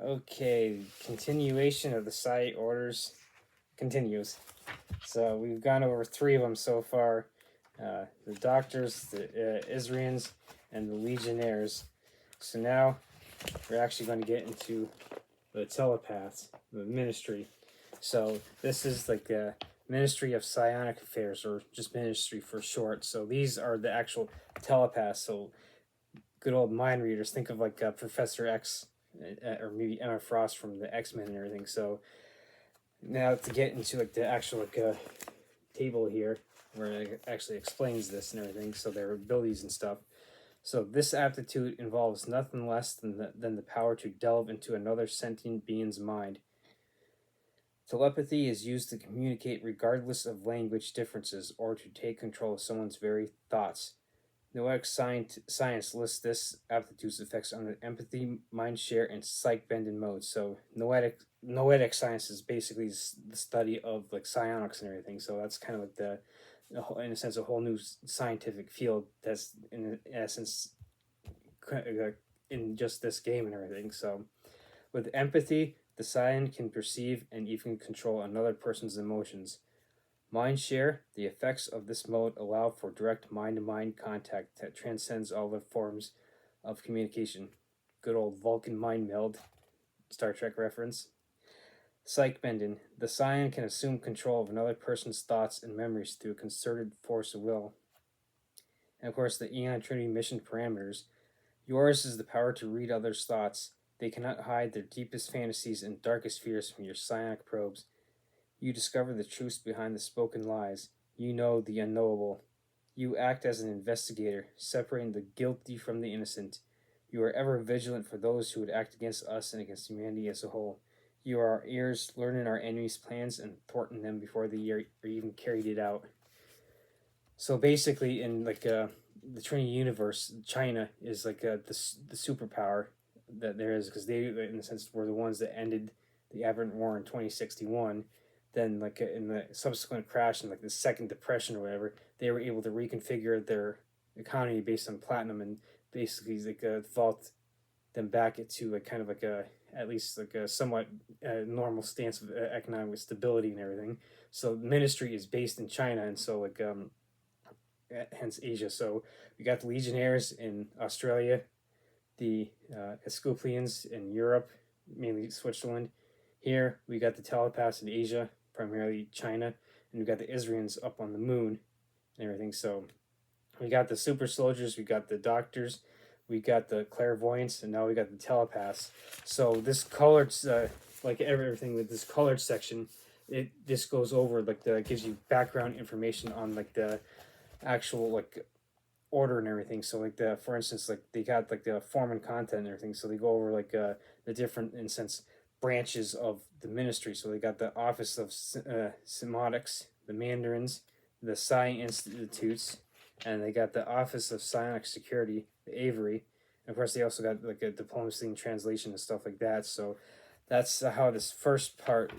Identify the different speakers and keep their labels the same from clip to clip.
Speaker 1: Okay, continuation of the Psi orders continues. So we've gone over 3 of them so far: the Doctors, the Isrians, and the Legionnaires. So now we're actually going to get into the Telepaths, the Ministry. So this is like the Ministry of Psionic Affairs, or just Ministry for short. So these are the actual telepaths. So good old mind readers. Think of like Professor X, or maybe Emma Frost from the X-Men and everything. So now to get into like the actual table here where it actually explains this and everything, so their abilities and stuff. So this aptitude involves nothing less than the power to delve into another sentient being's mind. Telepathy is used to communicate regardless of language differences or to take control of someone's very thoughts. Noetic science lists this aptitude's effects on empathy, mind share, and psych bending modes. So noetic science is basically the study of like psionics and everything. So that's kind of like in a sense, a whole new scientific field that's in essence in just this game and everything. So with empathy, the psion can perceive and even control another person's emotions. Mind share, the effects of this mode allow for direct mind-to-mind contact that transcends all the forms of communication. Good old Vulcan mind meld, Star Trek reference. Psych bending, the psion can assume control of another person's thoughts and memories through a concerted force of will. And of course, the Eon Trinity mission parameters. Yours is the power to read others' thoughts. They cannot hide their deepest fantasies and darkest fears from your psionic probes. You discover the truths behind the spoken lies. You know the unknowable. You act as an investigator, separating the guilty from the innocent. You are ever vigilant for those who would act against us and against humanity as a whole. You are our ears, learning our enemies' plans and thwarting them before they are even carried it out. So basically, in like the Trinity universe, China is like the superpower that there is, because they, in a sense, were the ones that ended the Aberrant War in 2061. Then, like in the subsequent crash and like the Second Depression or whatever, they were able to reconfigure their economy based on platinum and basically like vault them back to like kind of like a at least like a somewhat normal stance of economic stability and everything. So ministry is based in China, and so like hence Asia. So we got the Legionnaires in Australia, the Escouplians in Europe, mainly Switzerland. Here we got the Telepaths in Asia, primarily China, and we got the Isrians up on the moon and everything. So we got the super soldiers, we got the doctors, we got the clairvoyants, and now we got the telepaths. So this colored, like everything with this colored section, this goes over like gives you background information on like the actual like order and everything. So like for instance, like they got like the form and content and everything. So they go over like the different, in sense, branches of the ministry. So they got the Office of Semotics, the Mandarins, the Psi Institutes, and they got the Office of Psionic Security, the Avery. And of course, they also got like a diplomacy and translation and stuff like that. So that's how this first part,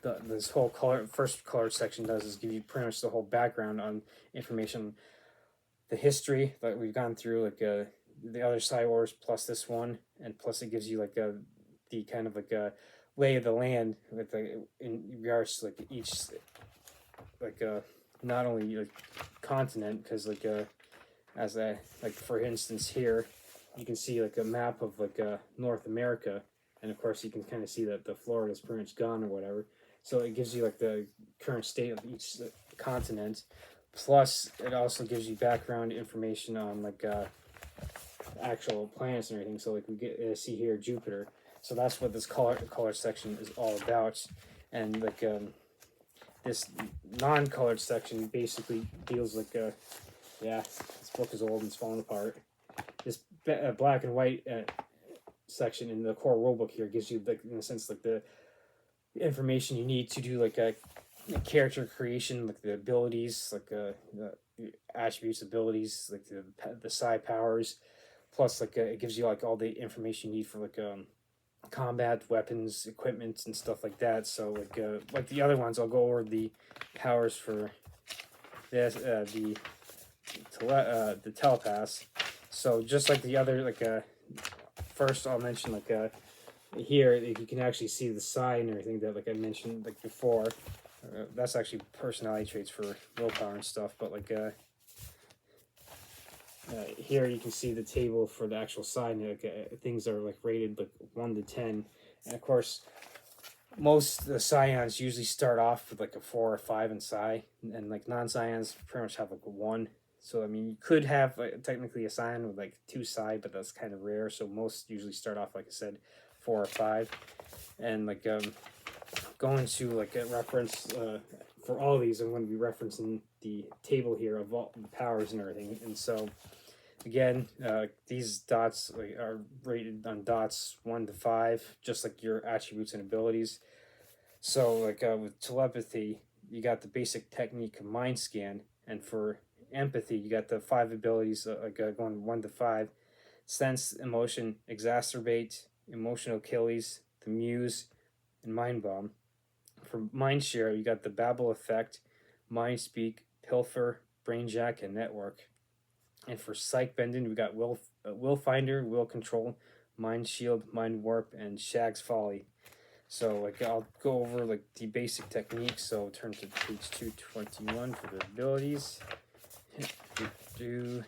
Speaker 1: this whole first color section does, is give you pretty much the whole background on information, the history that we've gone through, like the other Psi Wars plus this one, and plus it gives you like the kind of like a lay of the land with in regards to like each like not only like continent, because like as a like for instance here you can see like a map of like North America, and of course you can kind of see that the Florida is pretty much gone or whatever. So it gives you like the current state of each continent. Plus, it also gives you background information on like actual planets and everything. So like we get see here Jupiter. So that's what this color section is all about. And like this non-colored section basically deals like yeah, this book is old and it's falling apart. This black and white section in the core rulebook here gives you like, in a sense, like the information you need to do like a character creation, like the abilities, like the attributes, abilities, like the psi powers. Plus, like it gives you like all the information you need for like combat, weapons, equipment, and stuff like that. So like the other ones, I'll go over the powers for this the telepaths. So just like the other, like first I'll mention like here you can actually see the sign and everything that like I mentioned like before. That's actually personality traits for willpower and stuff. But like here you can see the table for the actual sign. Like things are like rated like 1 to 10, and of course most of the scions usually start off with like a 4 or 5 in psi, and like non-scions pretty much have like a 1. So I mean, you could have technically a scion with like 2 psi, but that's kind of rare. So most usually start off, like I said, 4 or 5, and like going to like a reference for all these. I'm going to be referencing the table here of all the powers and everything, and so. Again, these dots are rated on dots 1 to 5, just like your attributes and abilities. So, like with telepathy, you got the basic technique of mind scan, and for empathy, you got the 5 abilities going 1 to 5: sense, emotion, exacerbate, emotional Achilles, the muse, and mind bomb. For mind share, you got the babble effect, mind speak, pilfer, brain jack, and network. And for psych bending, we got will finder, will control, mind shield, mind warp, and shag's folly. So like I'll go over like the basic techniques. So turn to page 221 for the abilities. Do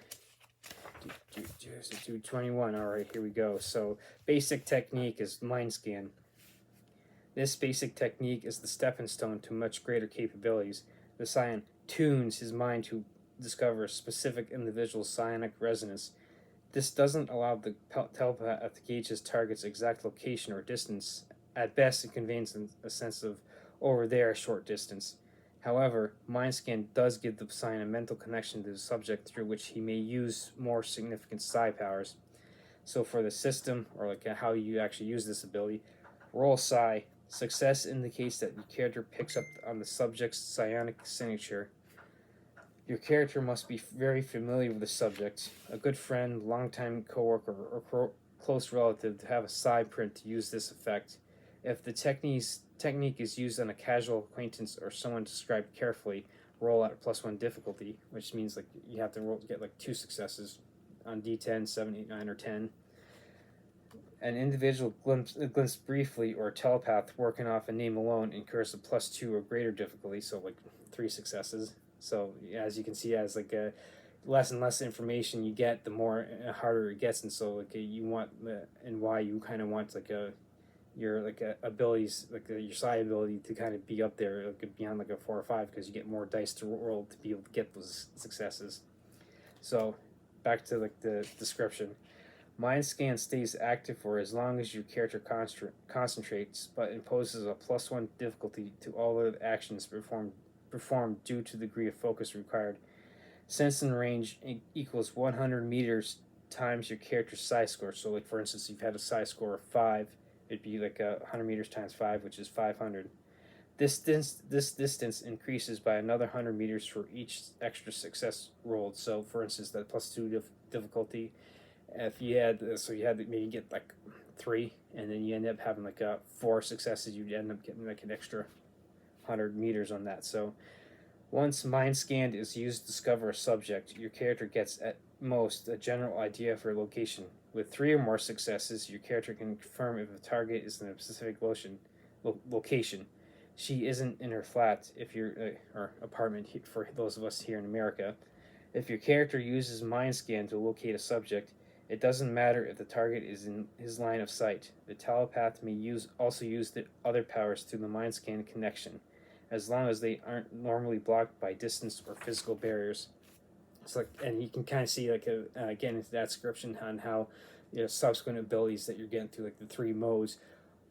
Speaker 1: 221. All right, here we go. So basic technique is mind scan. This basic technique is the stepping stone to much greater capabilities. The scion tunes his mind to discover a specific individual's psionic resonance. This doesn't allow the telepath to gauge his target's exact location or distance. At best, it conveys a sense of over there, short distance. However, mind scan does give the psion a mental connection to the subject through which he may use more significant psi powers. So for the system, or like how you actually use this ability, roll psi. Success indicates that your character picks up on the subject's psionic signature. Your character must be very familiar with the subject, a good friend, longtime coworker, or close relative to have a psi print to use this effect. If the technique is used on a casual acquaintance or someone described carefully, roll at +1 difficulty, which means like you have to get like 2 successes on D10, 7, 8, 9, or 10. An individual glimpse briefly or a telepath working off a name alone incurs a +2 or greater difficulty, so like 3 successes. So as you can see, as like less and less information you get, the more harder it gets, and so like you want and why you kind of want like your like abilities, like your psi ability to kind of be up there, like beyond like a 4 or 5, because you get more dice to roll to be able to get those successes. So back to like the description. Mind scan stays active for as long as your character concentrates, but imposes a +1 difficulty to all other actions performed due to the degree of focus required. Sense and range equals 100 meters times your character's psi score. So, like for instance, if you've had a psi score of 5, it'd be like 100 meters times 5, which is 500. This distance increases by another 100 meters for each extra success rolled. So, for instance, that +2 difficulty, if you had you had to maybe get like 3, and then you end up having like 4 successes, you'd end up getting like an extra 100 meters on that. So once mind scanned is used to discover a subject, your character gets at most a general idea of her location. With 3 or more successes, your character can confirm if a target is in a specific location. She isn't in her flat if you're or apartment for those of us here in America. If your character uses mind scan to locate a subject, it doesn't matter if the target is in his line of sight. The telepath may also use the other powers through the mind scan connection, as long as they aren't normally blocked by distance or physical barriers. It's like, and you can kind of see like again into that description on how subsequent abilities that you're getting through like the 3 modes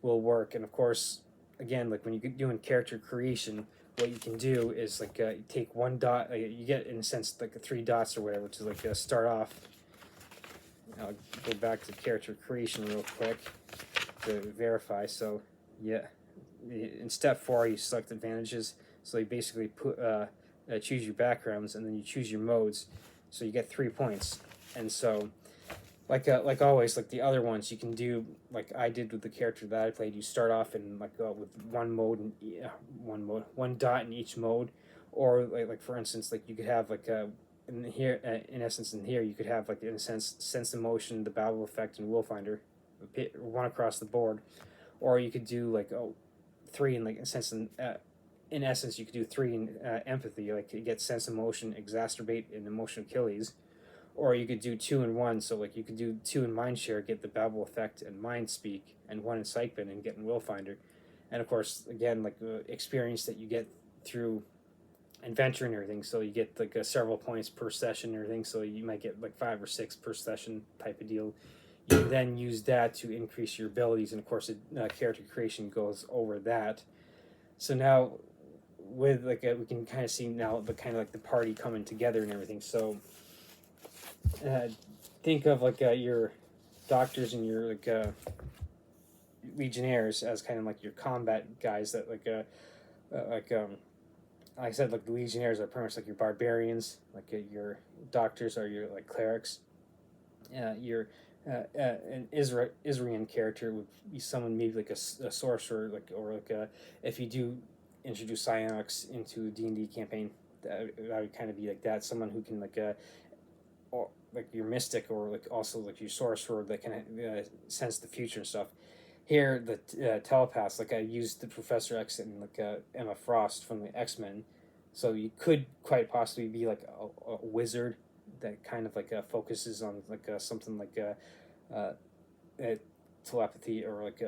Speaker 1: will work. And of course, again, like when you're doing character creation, what you can do is like you take 1 dot, you get in a sense like 3 dots or whatever to like start off. I'll go back to character creation real quick to verify. So yeah, in step 4 you select advantages. So you basically choose your backgrounds, and then you choose your modes. So you get 3 points. And so like always, like the other ones, you can do like I did with the character that I played. You start off in like with 1 mode and 1 dot in each mode, or like for instance, like you could have like in here, in essence, in here you could have like in a sense emotion, the babble effect, and will finder, 1 across the board. or you could do like 3 in like a sense in essence you could do 3 in empathy, like you get sense emotion, exacerbate, and emotion Achilles. Or you could do 2 in 1, so like you could do 2 in mind share, get the babble effect and mind speak, and 1 in psych and get in will finder. And of course, again, like the experience that you get through adventure and everything, so you get like several points per session and everything, so you might get like 5 or 6 per session type of deal. You then use that to increase your abilities, and of course character creation goes over that. So now with like we can kind of see now the kind of like the party coming together and everything. So think of like your doctors and your like legionnaires as kind of like your combat guys that like I said, like the legionnaires are pretty much like your barbarians, like your doctors are your like clerics. Your an Israeli character would be someone maybe like a sorcerer, like or like if you do introduce psionics into a D&D campaign, that would kind of be like that. Someone who can or like your mystic, or like also like your sorcerer that can sense the future and stuff. Here, the telepaths, like I used the Professor X and like Emma Frost from the X-Men, so you could quite possibly be like a wizard that kind of like focuses on like something like uh, telepathy, or like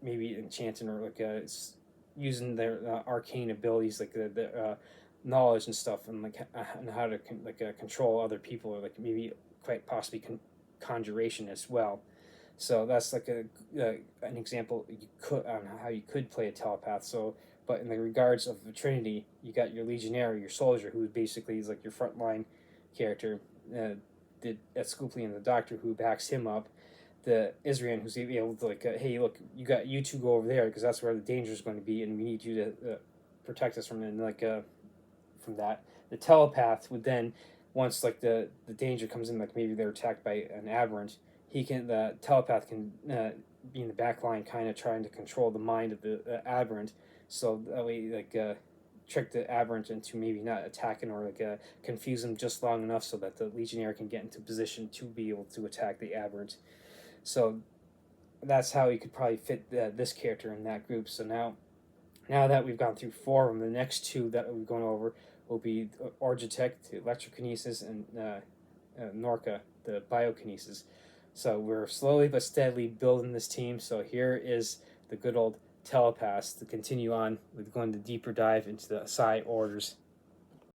Speaker 1: maybe enchanting, or like using their arcane abilities, like the knowledge and stuff, and like and how to control other people, or like maybe quite possibly conjuration as well. So that's like an example you could on how you could play a telepath. So, but in the regards of the Trinity, you got your legionary, your soldier, who basically is like your frontline character. The Escouplian, the doctor, who backs him up. The Israel, who's able to like, hey, look, you two go over there because that's where the danger is going to be, and we need you to protect us from it. And from that, the telepath would then, once like the danger comes in, like maybe they're attacked by an aberrant, the telepath can be in the back line, kind of trying to control the mind of the aberrant, so that way trick the aberrant into maybe not attacking, or confuse him just long enough so that the legionnaire can get into position to be able to attack the aberrant. So that's how you could probably fit this character in that group. So now that we've gone through 4 of them, the next 2 that we're going over will be Orgitech, the electrokinesis, and Norca, the biokinesis. So we're slowly but steadily building this team. So here is the good old Telepaths to continue on with going the deeper dive into the psi orders.